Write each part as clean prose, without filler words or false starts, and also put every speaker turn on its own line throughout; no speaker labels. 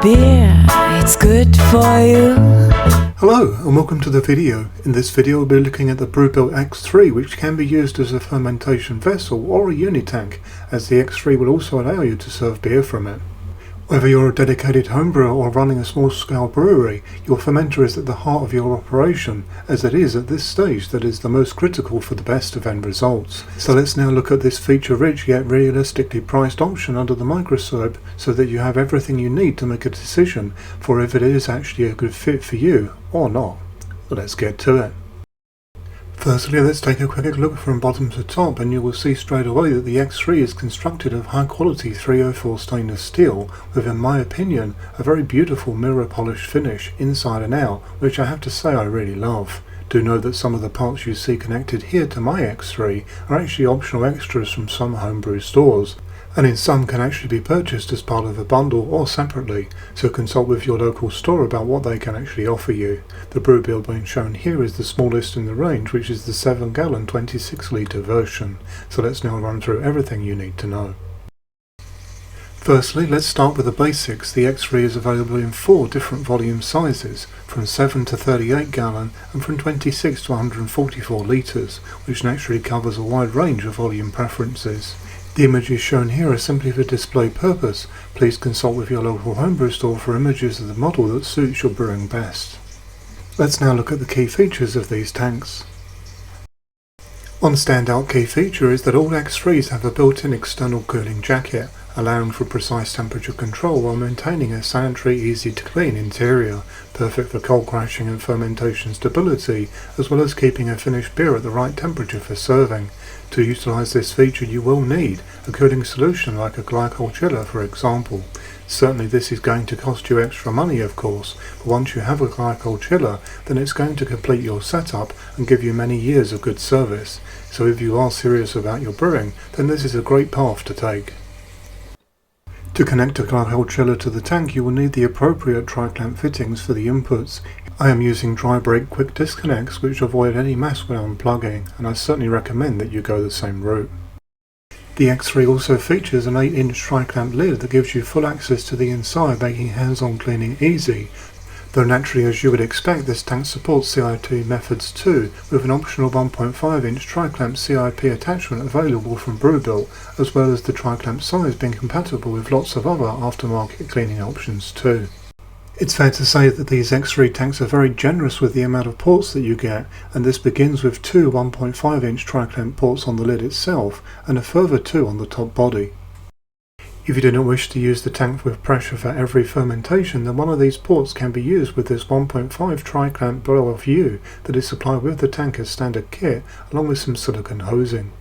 beer, it's good for you.
Hello and welcome to the video. In this video we'll be looking at the Brewbuilt X3, which can be used as a fermentation vessel or a Unitank, as the X3 will also allow you to serve beer from it. Whether you're a dedicated homebrewer or running a small scale brewery, your fermenter is at the heart of your operation, as it is at this stage that is the most critical for the best of end results. So let's now look at this feature rich yet realistically priced option under the microscope, so that you have everything you need to make a decision for if it is actually a good fit for you or not. So let's get to it. Firstly, let's take a quick look from bottom to top, and you will see straight away that the X3 is constructed of high quality 304 stainless steel with, in my opinion, a very beautiful mirror polished finish inside and out, which I have to say I really love. Do know that some of the parts you see connected here to my X3 are actually optional extras from some homebrew stores, and in some can actually be purchased as part of a bundle or separately, so consult with your local store about what they can actually offer you. The Brewbuilt being shown here is the smallest in the range, which is the 7-gallon 26 litre version, so let's now run through everything you need to know. Firstly, let's start with the basics. The X3 is available in 4 different volume sizes, from 7 to 38 gallon and from 26 to 144 litres, which naturally covers a wide range of volume preferences. The images shown here are simply for display purpose. Please consult with your local homebrew store for images of the model that suits your brewing best. Let's now look at the key features of these tanks. One standout key feature is that all X3s have a built-in external cooling jacket, allowing for precise temperature control while maintaining a sanitary, easy to clean interior, perfect for cold crashing and fermentation stability, as well as keeping a finished beer at the right temperature for serving. To utilise this feature you will need a cooling solution like a glycol chiller, for example. Certainly this is going to cost you extra money, of course, but once you have a glycol chiller, then it's going to complete your setup and give you many years of good service. So if you are serious about your brewing, then this is a great path to take. To connect a glycol chiller to the tank, you will need the appropriate tri-clamp fittings for the inputs. I am using dry break quick disconnects which avoid any mess when unplugging, and I certainly recommend that you go the same route. The X3 also features an 8-inch tri-clamp lid that gives you full access to the inside, making hands-on cleaning easy. Though naturally, as you would expect, this tank supports CIP methods too, with an optional 1.5-inch tri-clamp CIP attachment available from Brewbuilt, as well as the tri-clamp size being compatible with lots of other aftermarket cleaning options too. It's fair to say that these X3 tanks are very generous with the amount of ports that you get, and this begins with 2 1.5-inch tri-clamp ports on the lid itself, and a further 2 on the top body. If you do not wish to use the tank with pressure for every fermentation, then one of these ports can be used with this 1.5 tri-clamp blow-off U that is supplied with the tank as standard kit, along with some silicone hosing.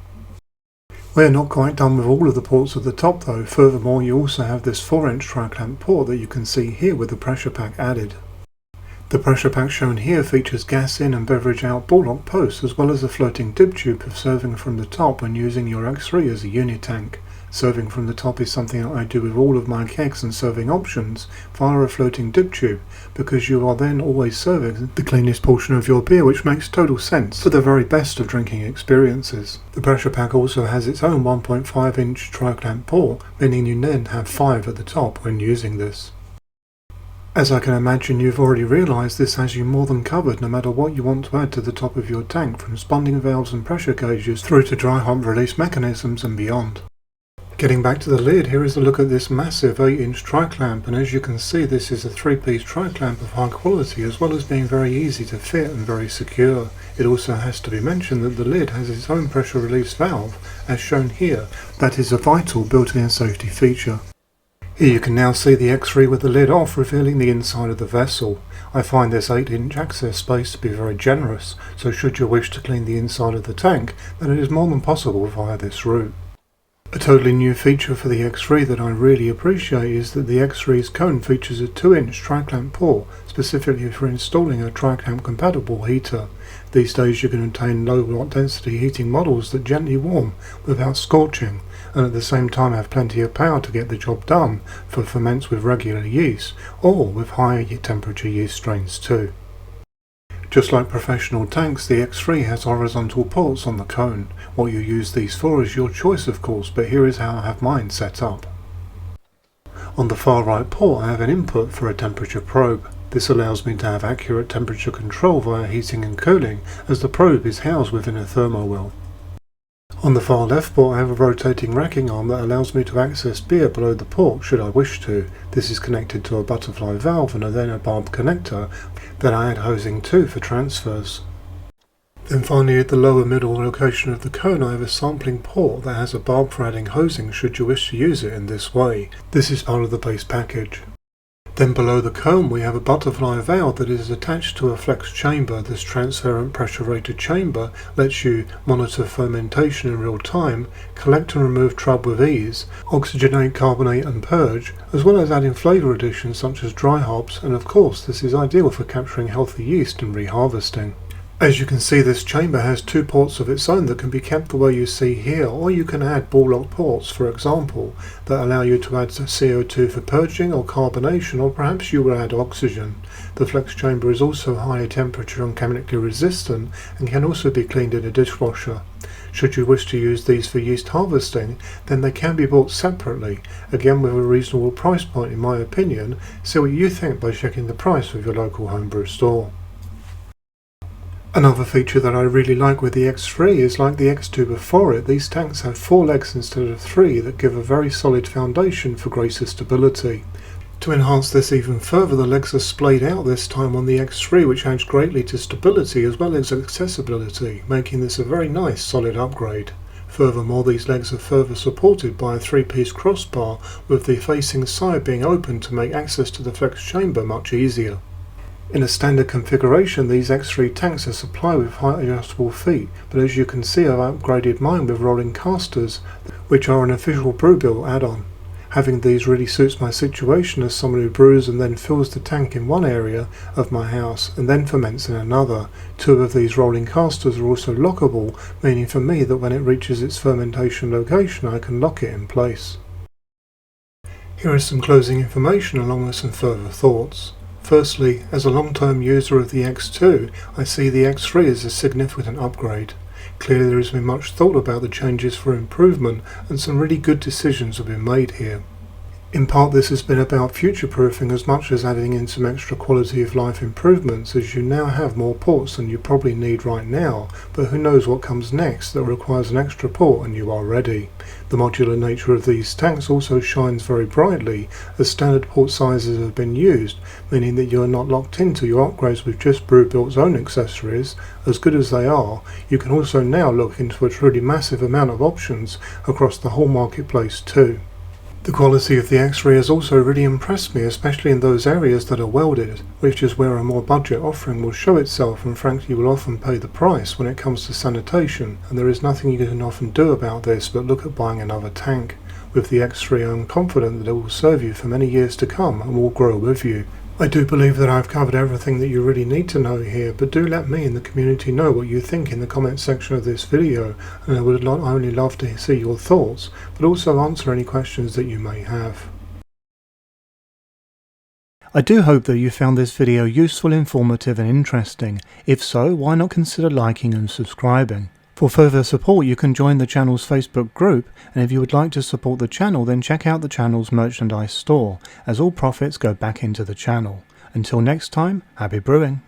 We are not quite done with all of the ports at the top though. Furthermore, you also have this 4-inch tri-clamp port that you can see here with the pressure pack added. The pressure pack shown here features gas in and beverage out ball lock posts, as well as a floating dip tube for serving from the top when using your X3 as a Unitank. Serving from the top is something that I do with all of my kegs and serving options via a floating dip tube, because you are then always serving the cleanest portion of your beer, which makes total sense for the very best of drinking experiences. The pressure pack also has its own 1.5-inch tri-clamp port, meaning you then have 5 at the top when using this. As I can imagine you've already realised, this has you more than covered no matter what you want to add to the top of your tank, from spunding valves and pressure gauges through to dry hump release mechanisms and beyond. Getting back to the lid, here is a look at this massive 8-inch tri-clamp, and as you can see this is a 3-piece tri-clamp of high quality, as well as being very easy to fit and very secure. It also has to be mentioned that the lid has its own pressure release valve, as shown here. That is a vital built-in safety feature. Here you can now see the X3 with the lid off, revealing the inside of the vessel. I find this 8-inch access space to be very generous, so should you wish to clean the inside of the tank, then it is more than possible via this route. A totally new feature for the X3 that I really appreciate is that the X3's cone features a 2-inch tri-clamp port, specifically for installing a tri-clamp compatible heater. These days you can obtain low watt density heating models that gently warm without scorching, and at the same time have plenty of power to get the job done for ferments with regular yeast, or with higher temperature yeast strains too. Just like professional tanks, the X3 has horizontal ports on the cone. What you use these for is your choice of course, but here is how I have mine set up. On the far right port I have an input for a temperature probe. This allows me to have accurate temperature control via heating and cooling, as the probe is housed within a thermowell. On the far left port I have a rotating racking arm that allows me to access beer below the port should I wish to. This is connected to a butterfly valve and then a barb connector that I add hosing to for transfers. Then finally at the lower middle location of the cone I have a sampling port that has a barb for adding hosing should you wish to use it in this way. This is part of the base package. Then below the cone we have a butterfly valve that is attached to a flex chamber. This transparent pressure rated chamber lets you monitor fermentation in real time, collect and remove trub with ease, oxygenate, carbonate and purge, as well as adding flavour additions such as dry hops, and of course this is ideal for capturing healthy yeast and reharvesting. As you can see, this chamber has 2 ports of its own that can be kept the way you see here, or you can add ball-lock ports, for example, that allow you to add CO2 for purging or carbonation, or perhaps you will add oxygen. The flex chamber is also higher temperature and chemically resistant and can also be cleaned in a dishwasher. Should you wish to use these for yeast harvesting, then they can be bought separately, again with a reasonable price point in my opinion. See what you think by checking the price with your local homebrew store. Another feature that I really like with the X3 is, like the X2 before it, these tanks have 4 legs instead of 3 that give a very solid foundation for greater stability. To enhance this even further, the legs are splayed out this time on the X3, which adds greatly to stability as well as accessibility, making this a very nice solid upgrade. Furthermore, these legs are further supported by a 3-piece crossbar, with the facing side being open to make access to the flex chamber much easier. In a standard configuration, these X3 tanks are supplied with height adjustable feet, but as you can see I've upgraded mine with rolling casters, which are an official Brewbuilt add-on. Having these really suits my situation as someone who brews and then fills the tank in one area of my house and then ferments in another. 2 of these rolling casters are also lockable, meaning for me that when it reaches its fermentation location I can lock it in place. Here is some closing information along with some further thoughts. Firstly, as a long-term user of the X2, I see the X3 as a significant upgrade. Clearly there has been much thought about the changes for improvement, and some really good decisions have been made here. In part this has been about future-proofing as much as adding in some extra quality of life improvements, as you now have more ports than you probably need right now, but who knows what comes next that requires an extra port and you are ready. The modular nature of these tanks also shines very brightly, as standard port sizes have been used, meaning that you are not locked into your upgrades with just Brewbuilt's own accessories. As good as they are, you can also now look into a truly massive amount of options across the whole marketplace too. The quality of the X3 has also really impressed me, especially in those areas that are welded, which is where a more budget offering will show itself, and frankly you will often pay the price when it comes to sanitation, and there is nothing you can often do about this but look at buying another tank. With the X3 I'm confident that it will serve you for many years to come and will grow with you. I do believe that I've covered everything that you really need to know here, but do let me in the community know what you think in the comment section of this video, and I would not only love to see your thoughts, but also answer any questions that you may have. I do hope that you found this video useful, informative and interesting. If so, why not consider liking and subscribing? For further support you can join the channel's Facebook group, and if you would like to support the channel then check out the channel's merchandise store, as all profits go back into the channel. Until next time, happy brewing!